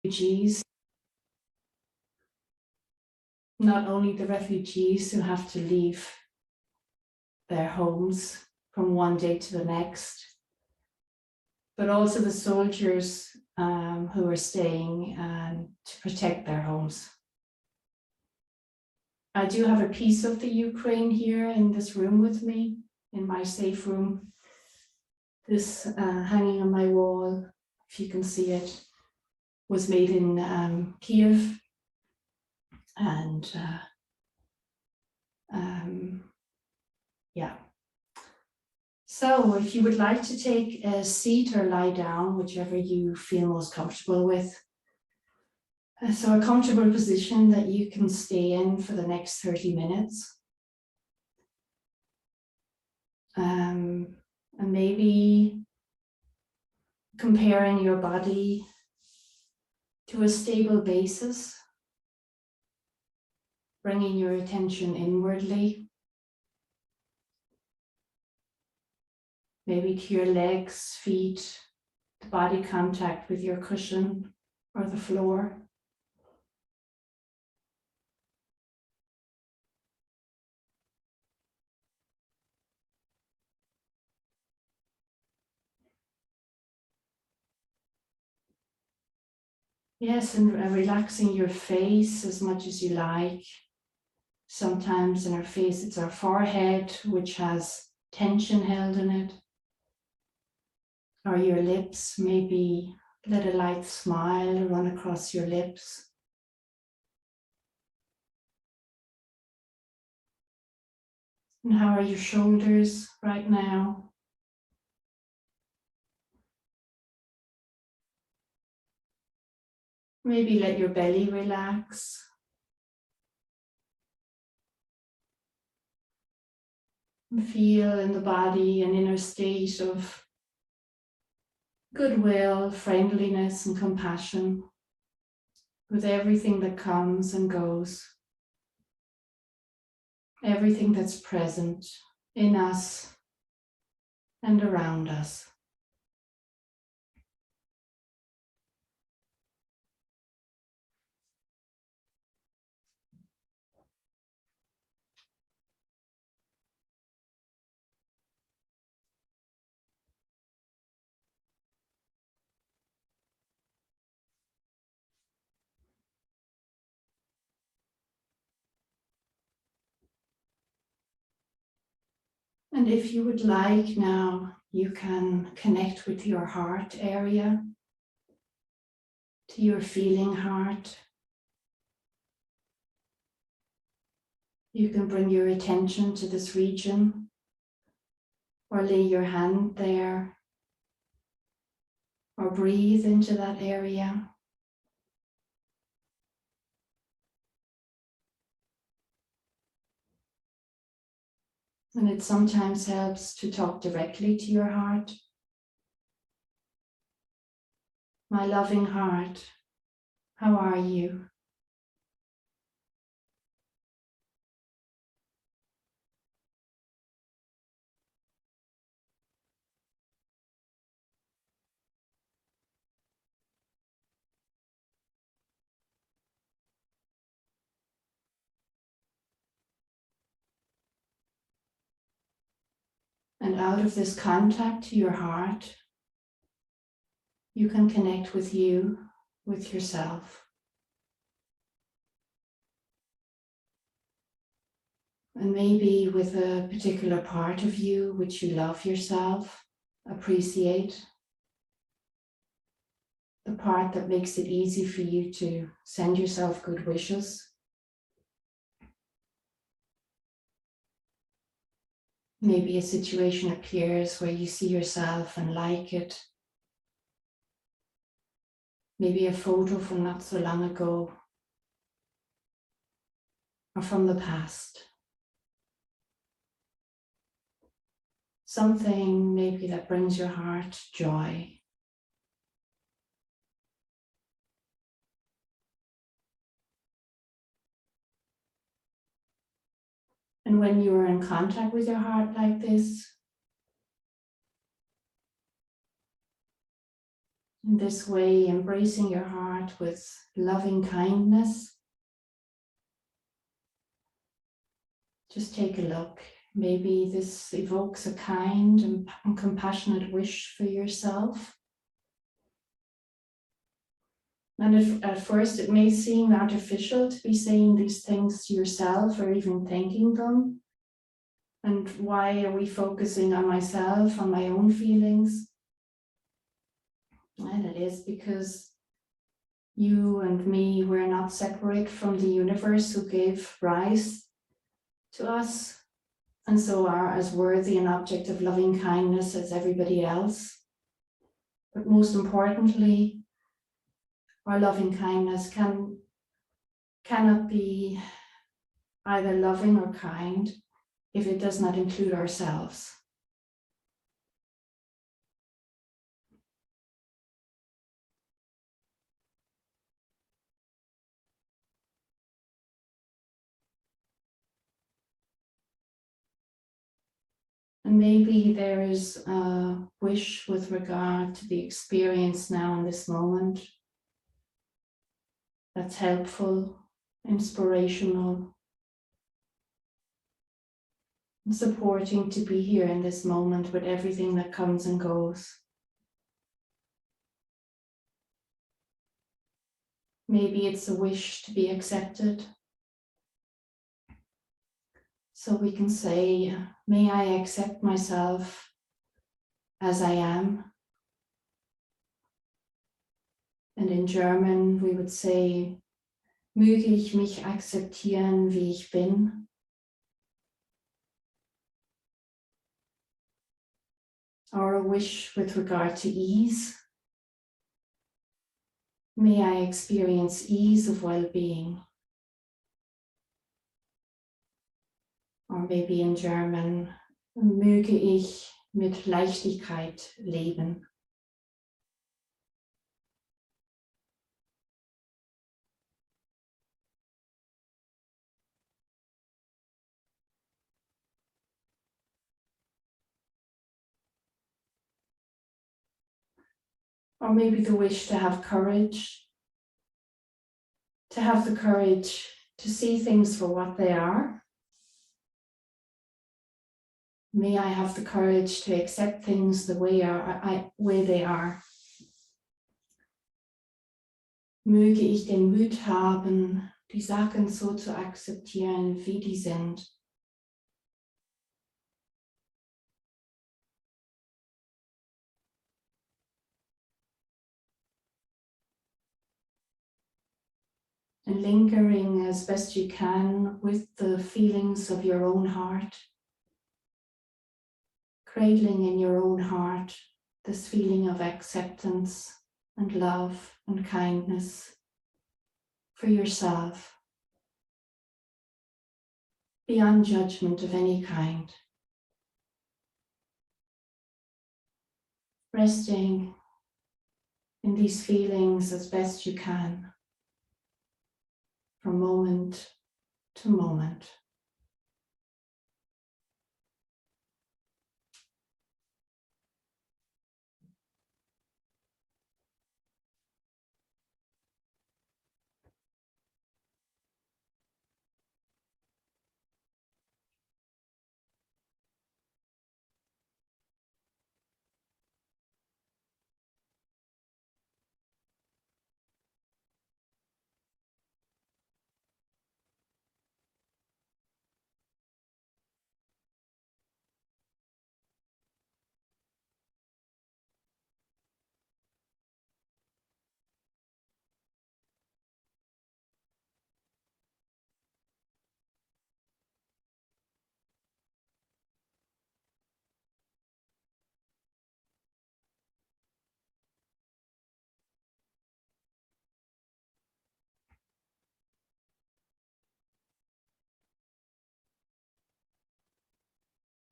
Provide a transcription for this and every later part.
refugees, not only the refugees who have to leave their homes from one day to the next, but also the soldiers who are staying to protect their homes. I do have a piece of the Ukraine here in this room with me, in my safe room. This hanging on my wall, if you can see it, was made in Kiev. And yeah. So if you would like to take a seat or lie down, whichever you feel most comfortable with. So a comfortable position that you can stay in for the next 30 minutes. And maybe comparing your body to a stable basis, bringing your attention inwardly, maybe to your legs, feet, the body contact with your cushion or the floor. Yes, and relaxing your face as much as you like. Sometimes in our face, it's our forehead, which has tension held in it. Or your lips, maybe let a light smile run across your lips. And how are your shoulders right now? Maybe let your belly relax. And feel in the body an inner state of goodwill, friendliness, and compassion with everything that comes and goes, everything that's present in us and around us. And if you would like now, you can connect with your heart area, to your feeling heart. You can bring your attention to this region or lay your hand there or breathe into that area. And it sometimes helps to talk directly to your heart. My loving heart, how are you? And out of this contact to your heart, you can connect with you, with yourself. And maybe with a particular part of you which you love yourself, appreciate. The part that makes it easy for you to send yourself good wishes. Maybe a situation appears where you see yourself and like it. Maybe a photo from not so long ago or from the past. Something maybe that brings your heart joy. And when you are in contact with your heart like this, In this way, embracing your heart with loving kindness. Just take a look. Maybe this evokes a kind and compassionate wish for yourself. And if at first it may seem artificial to be saying these things to yourself or even thinking them. And why are we focusing on myself, on my own feelings? And it is because you and me, we're not separate from the universe who gave rise to us, and so are as worthy an object of loving kindness as everybody else. But most importantly, our loving kindness cannot be either loving or kind if it does not include ourselves. And maybe there is a wish with regard to the experience now in this moment that's helpful, inspirational, and supporting to be here in this moment with everything that comes and goes. Maybe it's a wish to be accepted. So we can say, may I accept myself as I am. And in German, we would say, möge ich mich akzeptieren, wie ich bin. Or a wish with regard to ease. May I experience ease of well-being. Or maybe in German, möge ich mit Leichtigkeit leben. Or maybe the wish to have courage, to have the courage to see things for what they are. May I have the courage to accept things the way they are. Möge ich den Mut haben, die Sachen so zu akzeptieren, wie die sind. And lingering as best you can with the feelings of your own heart. Cradling in your own heart this feeling of acceptance and love and kindness for yourself, beyond judgment of any kind. Resting in these feelings as best you can, from moment to moment.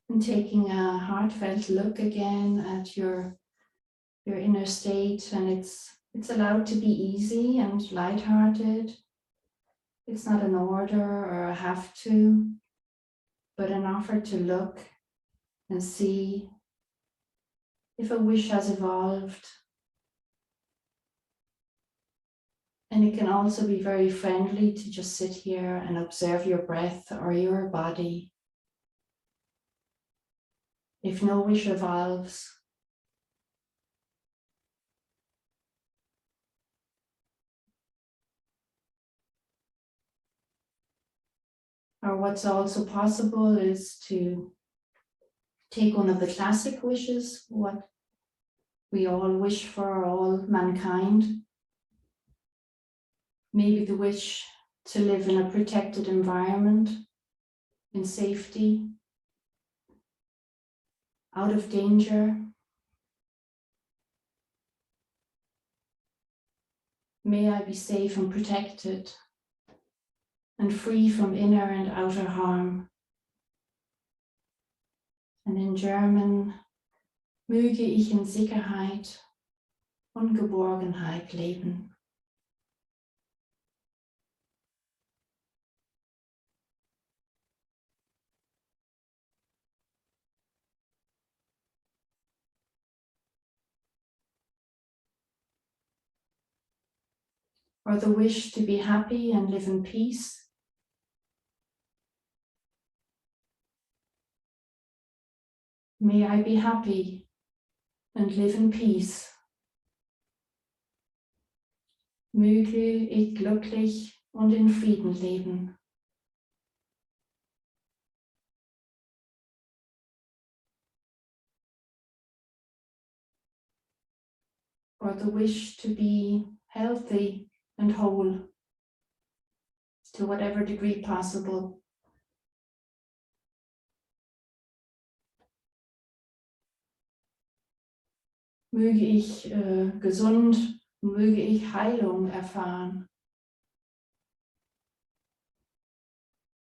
And taking a heartfelt look again at your inner state, and it's allowed to be easy and lighthearted. It's not an order or a have to, but an offer to look and see if a wish has evolved And it can also be very friendly to just sit here and observe your breath or your body. If no wish evolves, or what's also possible is to take one of the classic wishes, what we all wish for all mankind. Maybe the wish to live in a protected environment, in safety, out of danger. May I be safe and protected and free from inner and outer harm. And in German, möge ich in Sicherheit und Geborgenheit leben. Or the wish to be happy and live in peace. May I be happy and live in peace. Möge ich glücklich und in Frieden leben. Or the wish to be healthy and whole, to whatever degree possible. Möge ich gesund, möge ich Heilung erfahren.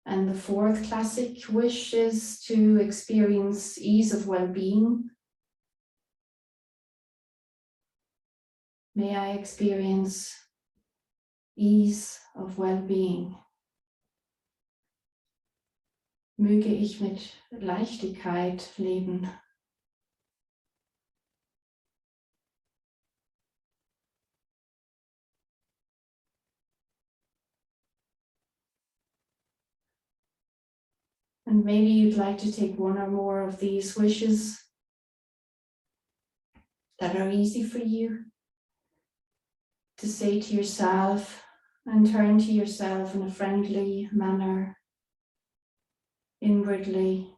And the fourth classic wish is to experience ease of well-being. May I experience ease of well-being. Möge ich mit Leichtigkeit leben. And maybe you'd like to take one or more of these wishes that are easy for you to say to yourself and turn to yourself in a friendly manner inwardly.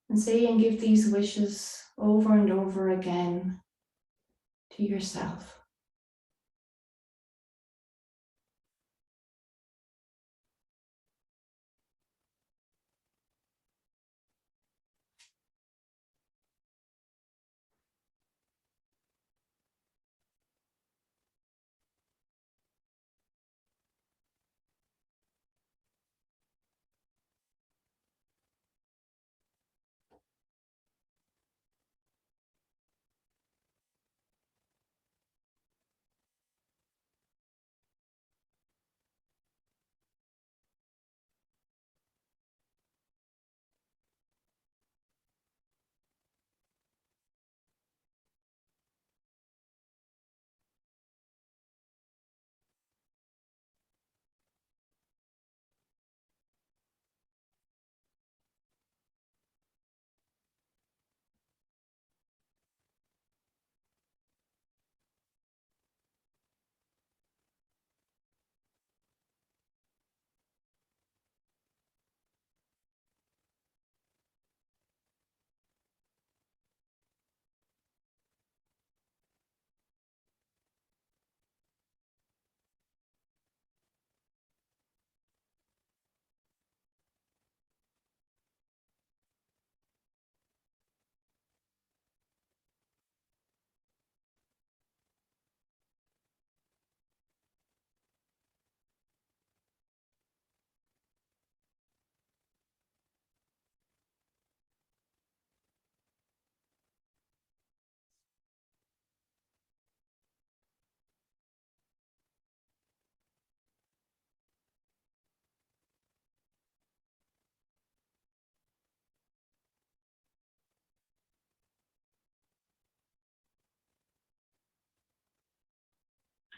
And say and give these wishes over and over again to yourself.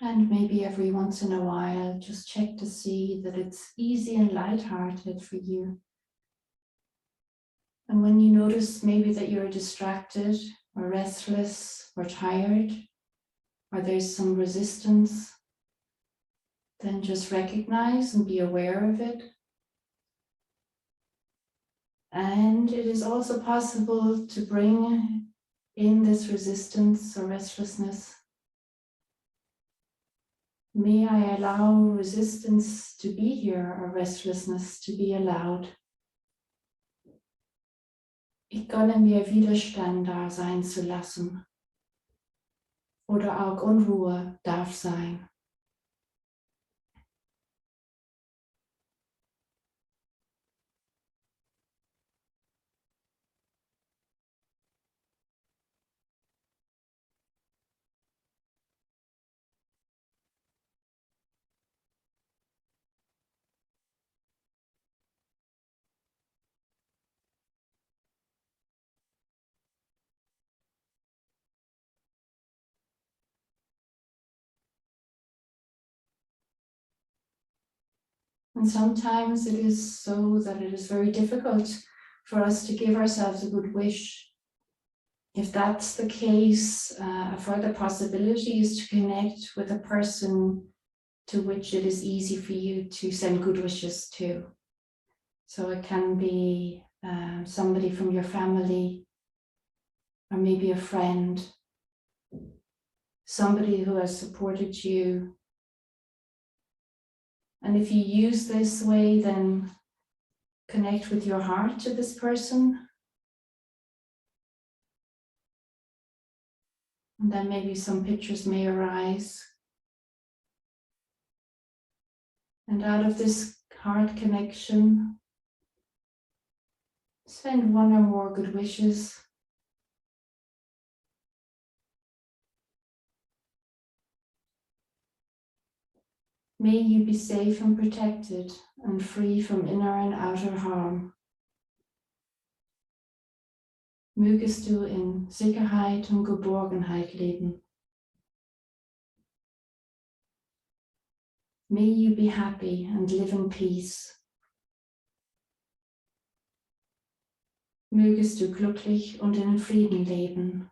And maybe every once in a while, just check to see that it's easy and lighthearted for you. And when you notice maybe that you're distracted or restless or tired, or there's some resistance, then just recognize and be aware of it. And it is also possible to bring in this resistance or restlessness. May I allow resistance to be here or restlessness to be allowed? Ich gönne mir Widerstand da sein zu lassen. Oder auch Unruhe darf sein. And sometimes it is so that it is very difficult for us to give ourselves a good wish. If that's the case, a further possibility is to connect with a person to which it is easy for you to send good wishes to. So it can be somebody from your family, or maybe a friend, somebody who has supported you. And if you use this way, then connect with your heart to this person. And then maybe some pictures may arise. And out of this heart connection, send one or more good wishes. May you be safe and protected and free from inner and outer harm. Mögest du in Sicherheit und Geborgenheit leben. May you be happy and live in peace. Mögest du glücklich und in Frieden leben.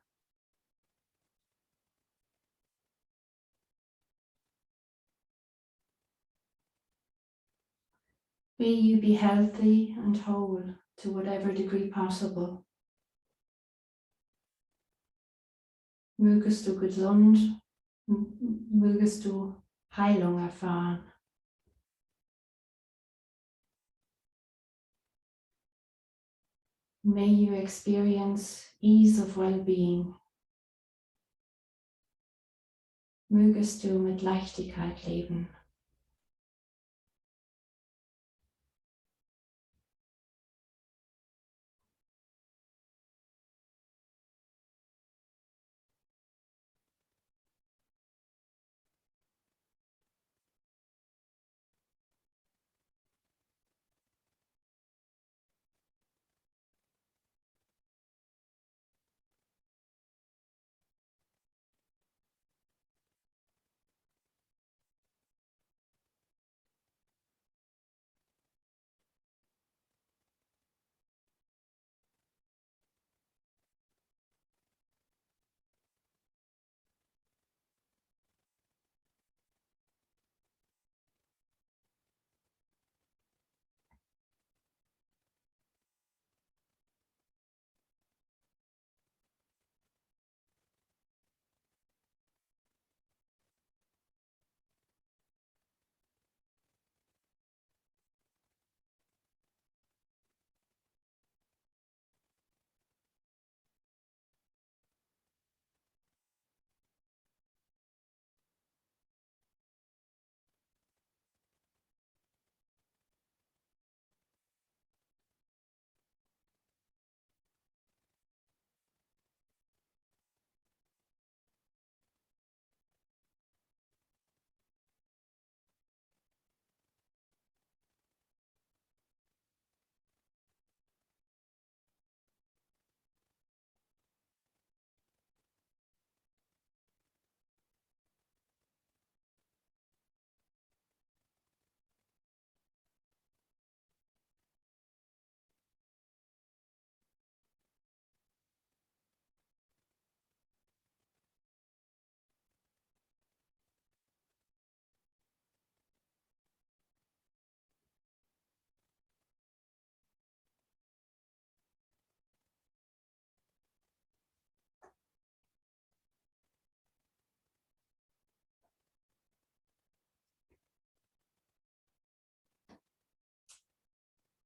May you be healthy and whole to whatever degree possible. Mögest du gesund, mögest du Heilung erfahren. May you experience ease of well-being. Mögest du mit Leichtigkeit leben.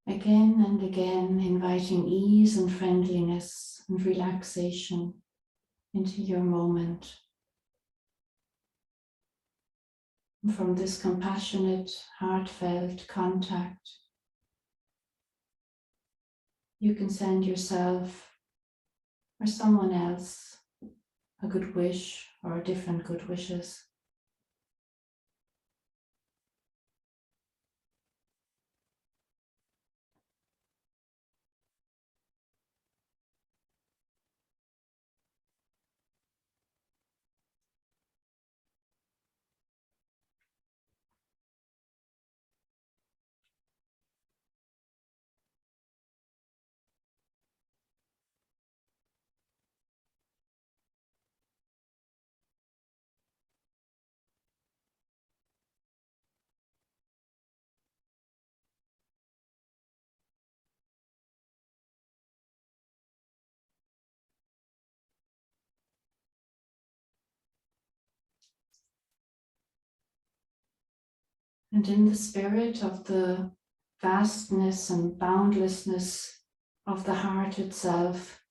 Again and again, inviting ease and friendliness and relaxation into your moment. And from this compassionate, heartfelt contact, you can send yourself or someone else a good wish or different good wishes. And in the spirit of the vastness and boundlessness of the heart itself,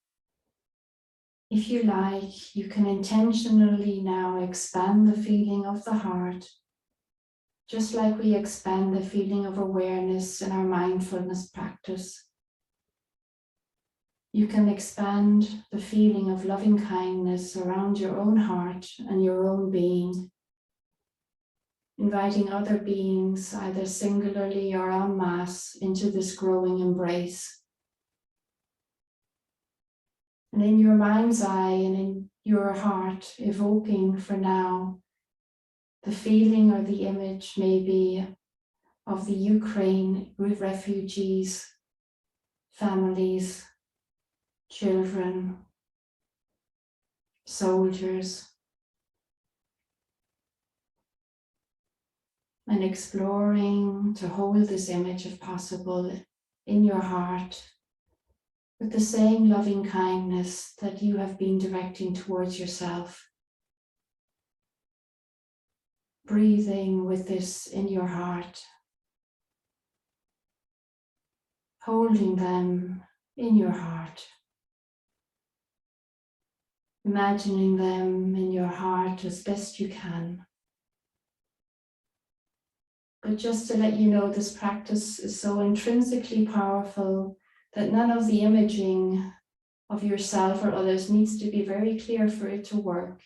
if you like, you can intentionally now expand the feeling of the heart, just like we expand the feeling of awareness in our mindfulness practice. You can expand the feeling of loving kindness around your own heart and your own being, inviting other beings, either singularly or en masse, into this growing embrace. And in your mind's eye and in your heart, evoking for now the feeling or the image maybe of the Ukraine with refugees, families, children, soldiers, and exploring to hold this image if possible in your heart with the same loving kindness that you have been directing towards yourself. Breathing with this in your heart, holding them in your heart, imagining them in your heart as best you can. But just to let you know, this practice is so intrinsically powerful that none of the imaging of yourself or others needs to be very clear for it to work.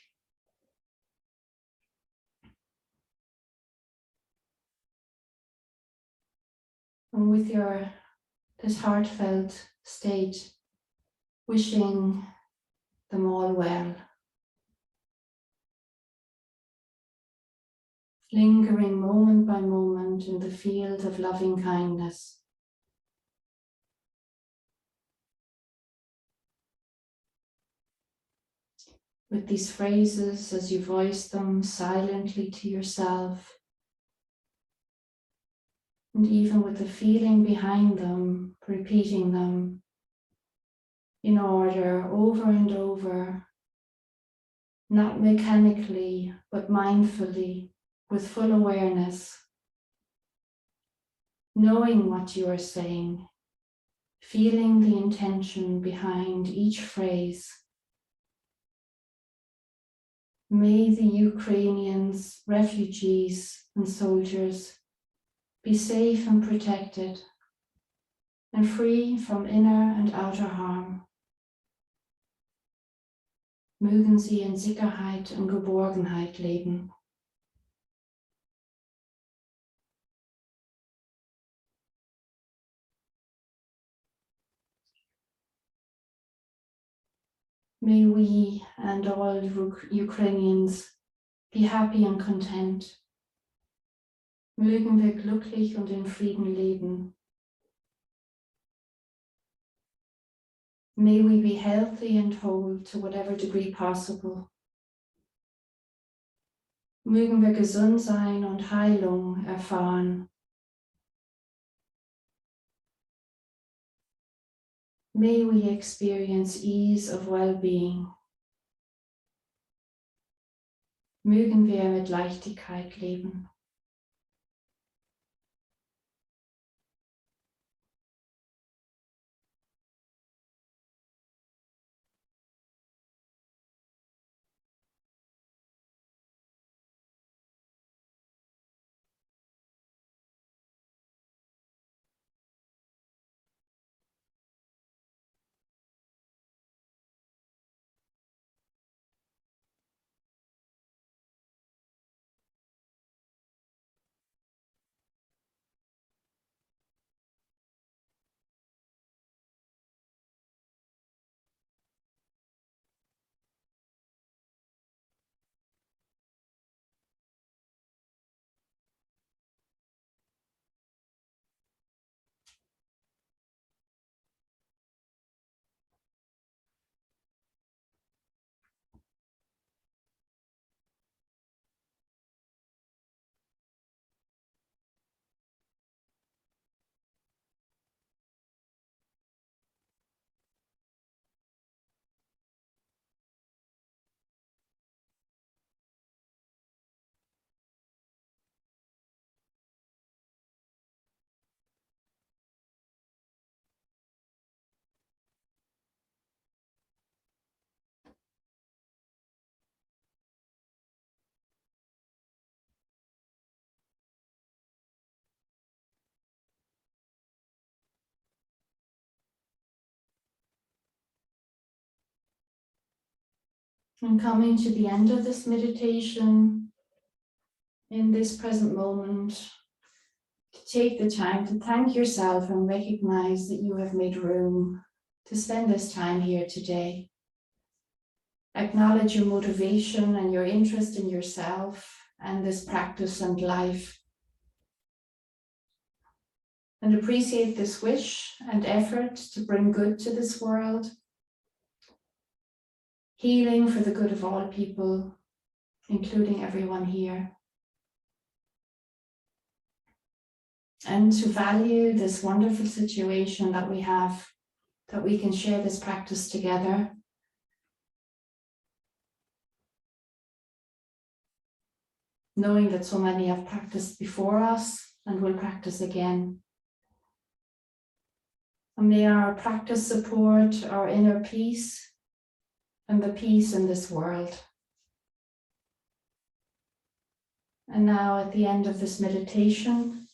And with this heartfelt state, wishing them all well, lingering moment by moment in the field of loving kindness. With these phrases, as you voice them silently to yourself, and even with the feeling behind them, repeating them in order over and over, not mechanically, but mindfully, with full awareness, knowing what you are saying, feeling the intention behind each phrase. May the Ukrainians, refugees and soldiers be safe and protected and free from inner and outer harm. Mögen sie in Sicherheit und Geborgenheit leben. May we and all Ukrainians be happy and content. Mögen wir glücklich und in Frieden leben. May we be healthy and whole to whatever degree possible. Mögen wir gesund sein und Heilung erfahren. May we experience ease of well-being. Mögen wir mit Leichtigkeit leben. And coming to the end of this meditation, in this present moment, to take the time to thank yourself and recognize that you have made room to spend this time here today. Acknowledge your motivation and your interest in yourself and this practice and life. And appreciate this wish and effort to bring good to this world. Healing for the good of all people, including everyone here. And to value this wonderful situation that we have, that we can share this practice together. Knowing that so many have practiced before us and will practice again. And may our practice support our inner peace and the peace in this world. And now at the end of this meditation,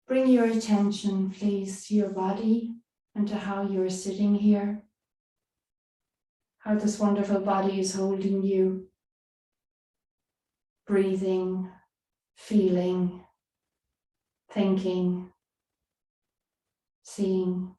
bring your attention, please, to your body and to how you're sitting here. How this wonderful body is holding you. Breathing, feeling, thinking, seeing.